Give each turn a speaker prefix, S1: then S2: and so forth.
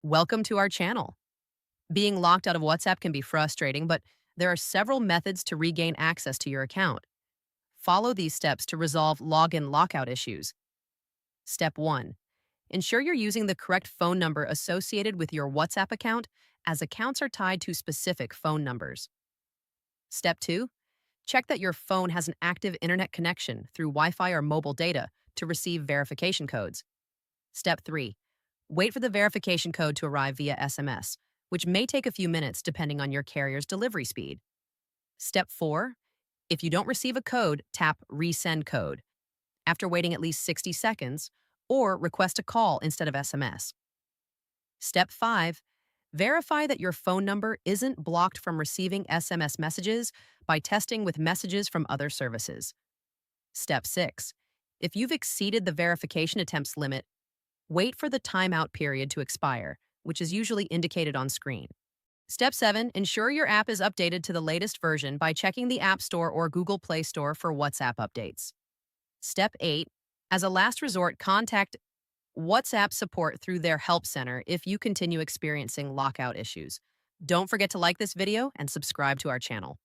S1: Welcome to our channel. Being locked out of WhatsApp can be frustrating, but there are several methods to regain access to your account. Follow these steps to resolve login lockout issues. Step 1. Ensure you're using the correct phone number associated with your WhatsApp account, as accounts are tied to specific phone numbers. Step 2. Check that your phone has an active internet connection through Wi-Fi or mobile data to receive verification codes. Step 3. Wait for the verification code to arrive via SMS, which may take a few minutes depending on your carrier's delivery speed. Step 4. If you don't receive a code, tap Resend Code after waiting at least 60 seconds, or request a call instead of SMS. Step 5. Verify that your phone number isn't blocked from receiving SMS messages by testing with messages from other services. Step 6. If you've exceeded the verification attempts limit, wait for the timeout period to expire, which is usually indicated on screen. Step 7. Ensure your app is updated to the latest version by checking the App Store or Google Play Store for WhatsApp updates. Step 8. As a last resort, contact WhatsApp support through their help center if you continue experiencing lockout issues. Don't forget to like this video and subscribe to our channel.